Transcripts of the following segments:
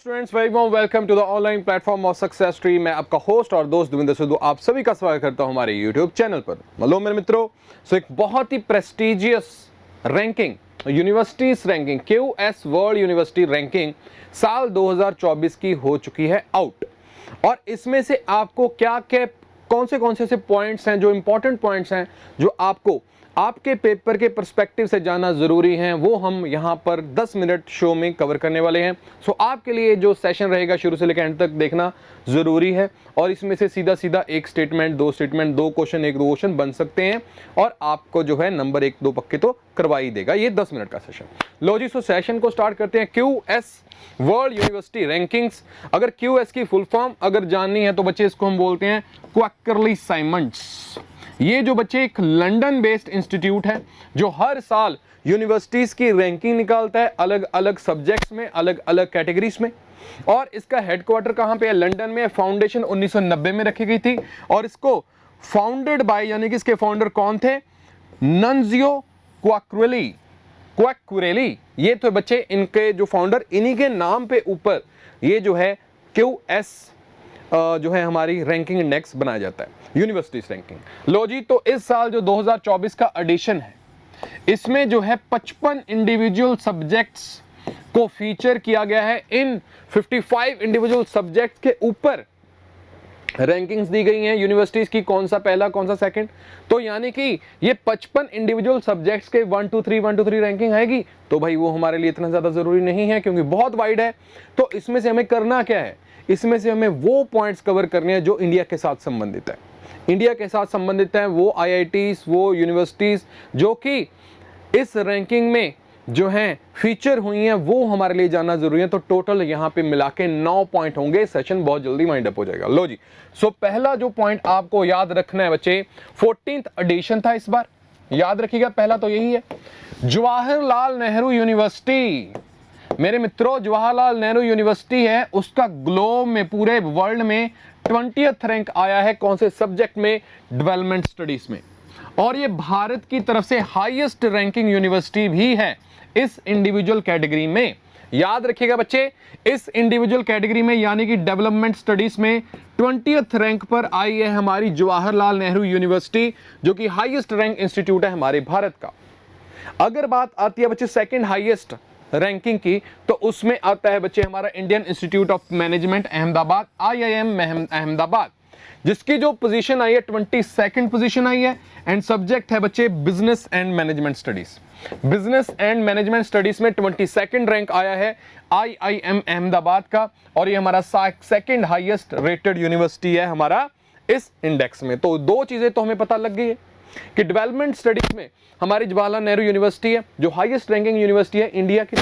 Students, very warm welcome to the online platform of success stream. मैं आपका host और दोस्त देवेंद्र सिद्धू आप सभी का स्वागत करता हूं हमारे यूट्यूब चैनल पर। हेलो मेरे मित्रों, एक बहुत ही prestigious ranking, universities ranking, QS world university ranking साल 2024 की हो चुकी है आउट। और इसमें से आपको क्या क्या कौन से ऐसे पॉइंट्स हैं जो इंपॉर्टेंट पॉइंट्स हैं जो आपको आपके पेपर के पर्सपेक्टिव से जानना जरूरी है, वो हम यहाँ पर 10 मिनट शो में कवर करने वाले हैं। सो आपके लिए जो सेशन रहेगा शुरू से लेकर एंड तक देखना जरूरी है। और इसमें से सीधा सीधा एक स्टेटमेंट, दो क्वेश्चन, एक दो क्वेश्चन बन सकते हैं और आपको जो है नंबर 1-2 पक्के तो करवा ही देगा ये 10 मिनट का सेशन। लो जी, सो सेशन को स्टार्ट करते हैं। QS world university rankings. अगर QS की फुल फॉर्म अगर जाननी है तो बच्चे इसको हम बोलते हैं क्वार्टरली साइमंड्स। ये जो बच्चे एक लंदन बेस्ड इंस्टीट्यूट है जो हर साल यूनिवर्सिटीज की रैंकिंग निकालता है अलग अलग सब्जेक्ट्स में, अलग अलग कैटेगरीज में। और इसका हेडक्वार्टर कहां पे है? लंदन में। फाउंडेशन 1990 में रखी गई थी और इसको फाउंडेड बाय, यानी कि इसके फाउंडर कौन थे? नंजियो क्वाक्युरेली। ये तो बच्चे इनके जो फाउंडर, इन्हीं के नाम पे ऊपर ये जो है QS जो है हमारी रैंकिंग इंडेक्स बनाया जाता है, यूनिवर्सिटीज रैंकिंग। लो जी, तो इस साल जो 2024 का एडिशन है इसमें जो है 55 इंडिविजुअल सब्जेक्ट्स को फीचर किया गया है। इन 55 इंडिविजुअल सब्जेक्ट्स के ऊपर रैंकिंग्स दी गई हैं यूनिवर्सिटीज की, कौन सा पहला कौन सा सेकंड। तो यानी कि ये 55 इंडिविजुअल सब्जेक्ट्स के 1 2 3 रैंकिंग आएगी। तो भाई वो हमारे लिए इतना ज्यादा जरूरी नहीं है क्योंकि बहुत वाइड है। तो इसमें से हमें करना क्या है? इसमें से हमें वो पॉइंट्स कवर करने हैं जो इंडिया के साथ संबंधित है। इंडिया के साथ संबंधित है वो IITs, वो यूनिवर्सिटीज जो कि इस रैंकिंग में जो हैं फीचर हुई हैं, वो हमारे लिए जानना जरूरी है। तो टोटल यहां पे मिला के 9 पॉइंट होंगे। सेशन बहुत जल्दी वाइंड अप हो जाएगा। लो जी, सो पहला जो पॉइंट आपको याद रखना है बच्चे, 14th एडिशन था इस बार, याद रखिएगा। पहला तो यही है, जवाहरलाल नेहरू यूनिवर्सिटी। मेरे मित्रों, जवाहरलाल नेहरू यूनिवर्सिटी है, उसका ग्लोब में, पूरे वर्ल्ड में 20th रैंक आया है। कौन से सब्जेक्ट में? डेवलपमेंट स्टडीज में। और ये भारत की तरफ से हाईएस्ट रैंकिंग यूनिवर्सिटी भी है इस इंडिविजुअल कैटेगरी में। याद रखिएगा बच्चे, इस इंडिविजुअल कैटेगरी में यानी कि डेवलपमेंट स्टडीज में 20th रैंक पर आई है हमारी जवाहरलाल नेहरू यूनिवर्सिटी, जो कि हाईएस्ट रैंक इंस्टीट्यूट है हमारे भारत का। अगर बात आती है बच्चे सेकंड हाईएस्ट रैंकिंग की, तो उसमें आता है बच्चे हमारा Indian institute of management Ahmedabad, IIM Ahmedabad, जिसकी जो पोजीशन आई है 22nd पोजीशन आई है। एंड सब्जेक्ट है बच्चे business and management studies. Business and management studies में 22nd रैंक आया है IIM अहमदाबाद का। और ये हमारा सेकंड हाईएस्ट रेटेड यूनिवर्सिटी है हमारा इस इंडेक्स में। तो दो चीजें तो हमें पता लग गई है कि डेवलपमेंट स्टडीज में हमारी जवाहरलाल नेहरू यूनिवर्सिटी है जो हाईएस्ट रैंकिंग यूनिवर्सिटी है इंडिया की,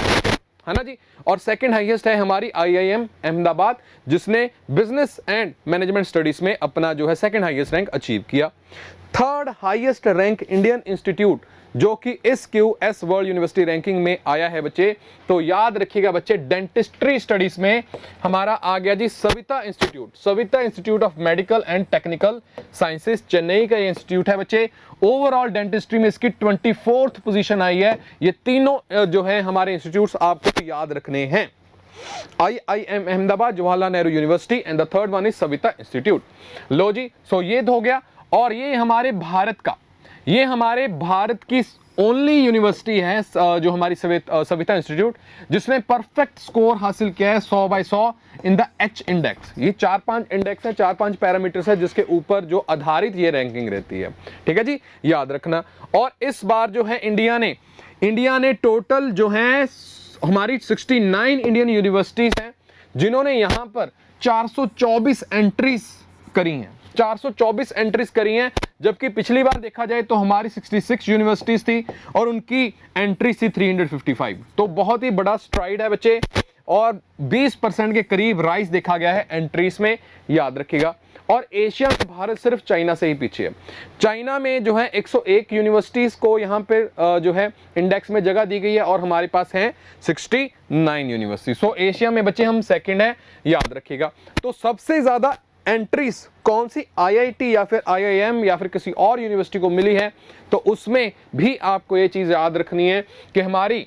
है ना जी। और सेकंड हाईएस्ट है हमारी IIM अहमदाबाद, जिसने बिजनेस एंड मैनेजमेंट स्टडीज में अपना जो है सेकंड हाईएस्ट रैंक अचीव किया। Third highest rank Indian institute जो कि इस QS वर्ल्ड यूनिवर्सिटी रैंकिंग में आया है बच्चे, तो याद रखिएगा बच्चे, डेंटिस्ट्री स्टडीज में हमारा आ गया जी Saveetha institute of medical and technical sciences, Chennai का ये इंस्टीट्यूट है बच्चे। ओवरऑल डेंटिस्ट्री में इसकी 24th पोजीशन आई है। ये तीनों जो है हमारे इंस्टीट्यूट्स आपको याद रखने हैं, IIM Ahmedabad, Jawaharlal Nehru university, and the third one is Saveetha institute. लो जी, सो ये हो गया। और ये हमारे भारत की ओनली यूनिवर्सिटी है जो हमारी सविता इंस्टीट्यूट, जिसने परफेक्ट स्कोर हासिल किया है 100/100 इन द H इंडेक्स। ये 4-5 इंडेक्स है, 4-5 पैरामीटर्स है जिसके ऊपर जो आधारित ये रैंकिंग रहती है। ठीक है जी, याद रखना। और इस बार जो है इंडिया ने टोटल जो है हमारी 69 इंडियन यूनिवर्सिटीज हैं जिन्होंने यहां पर 424 एंट्रीज करी हैं, 424 एंट्रीज करी हैं। जबकि पिछली बार देखा जाए तो हमारी 66 यूनिवर्सिटीज थी और उनकी एंट्री थी 355। तो बहुत ही बड़ा स्ट्राइड है बच्चे, और 20% के करीब राइज देखा गया है एंट्रीज में, याद रखिएगा। और एशिया में भारत सिर्फ चाइना से ही पीछे है। चाइना में जो है 101 यूनिवर्सिटीज को यहाँ पे जो है इंडेक्स में जगह दी गई है और हमारे पास हैं 69 यूनिवर्सिटी। सो एशिया में बच्चे हम सेकंड है, याद रखिएगा। तो सबसे ज्यादा एंट्रीज कौन सी IIT या फिर IIM या फिर किसी और यूनिवर्सिटी को मिली है, तो उसमें भी आपको ये चीज याद रखनी है कि हमारी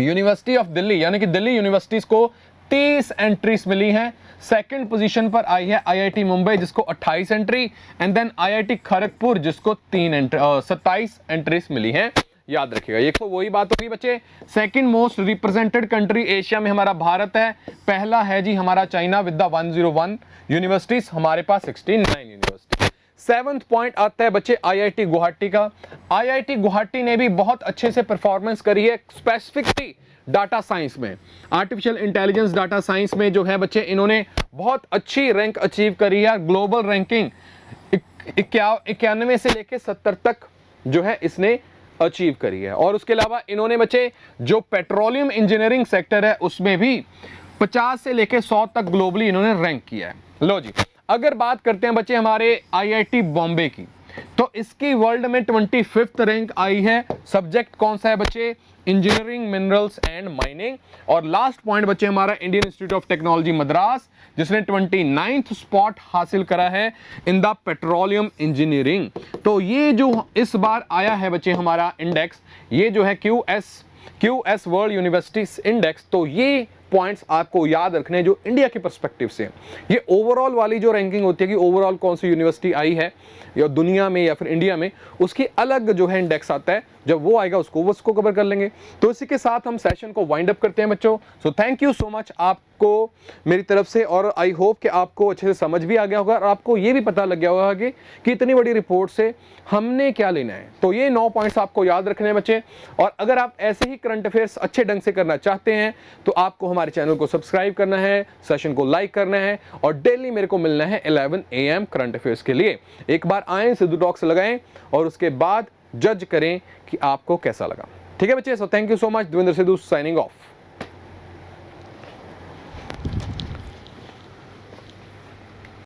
यूनिवर्सिटी ऑफ दिल्ली यानी कि दिल्ली यूनिवर्सिटीज को 29 एंट्रीज मिली हैं। सेकंड पोजीशन पर आई है आईआईटी मुंबई जिसको 28 entry, and then IIT Kharagpur जिसको 27 एंट्रीज मिली हैं। याद रखिएगा, ये तो वही बात होगी बच्चे। Second most represented country Asia में हमारा भारत है, पहला है जी हमारा चाइना विद द 101 यूनिवर्सिटीज, हमारे पास 69 यूनिवर्सिटी। 7th पॉइंट आता है बच्चे आईआईटी गुवाहाटी का। आईआईटी गुवाहाटी ने भी बहुत अच्छे से परफॉर्मेंस करी है, स्पेसिफिकली डाटा साइंस में, आर्टिफिशियल इंटेलिजेंस डाटा साइंस में जो है बच्चे इन्होंने बहुत अच्छी रैंक अचीव करी है। ग्लोबल रैंकिंग 91 से लेके 70 तक जो है इसने अचीव करी है। और उसके अलावा इन्होंने बच्चे जो पेट्रोलियम इंजीनियरिंग सेक्टर है उसमें भी 50 से लेके 100 तक ग्लोबली इन्होंने रैंक किया है। लो जी, अगर बात करते हैं बच्चे हमारे आईआईटी बॉम्बे की, तो इसकी वर्ल्ड में 25th रैंक आई है। सब्जेक्ट कौन सा है बच्चे? Engineering, minerals and mining. और लास्ट पॉइंट बच्चे हमारा Indian institute of technology Madras जिसने 29th स्पॉट हासिल करा है इन द पेट्रोलियम इंजीनियरिंग। तो ये जो इस बार आया है बच्चे हमारा इंडेक्स, ये जो है QS वर्ल्ड यूनिवर्सिटीज इंडेक्स, तो ये पॉइंट्स आपको याद रखने जो इंडिया के पर्सपेक्टिव से। ये ओवरऑल वाली जो रैंकिंग होती है कि ओवरऑल कौन सी यूनिवर्सिटी आई है या दुनिया में या फिर इंडिया में, उसकी अलग जो है इंडेक्स आता है, जब वो आएगा उसको कवर कर लेंगे। तो इसी के साथ हम सेशन को वाइंड अप करते हैं बच्चों। So thank you so much आपको मेरी तरफ से, और आई होप कि आपको अच्छे से समझ भी आ गया होगा और आपको ये भी पता लग गया होगा कि इतनी बड़ी रिपोर्ट से हमने क्या लेना है। तो ये 9 पॉइंट्स आपको याद रखने हैं बच्चे। और अगर आप ऐसे ही करंट अफेयर्स अच्छे ढंग से करना चाहते हैं तो आपको हमारे चैनल को सब्सक्राइब करना है, सेशन को लाइक करना है और डेली मेरे को मिलना है 11 AM करंट अफेयर्स के लिए। एक बार आएं, सिद्धू टॉक्स लगाएं और उसके बाद जज करें कि आपको कैसा लगा। ठीक है बच्चे, so thank you so much. Devendra Sidhu signing off.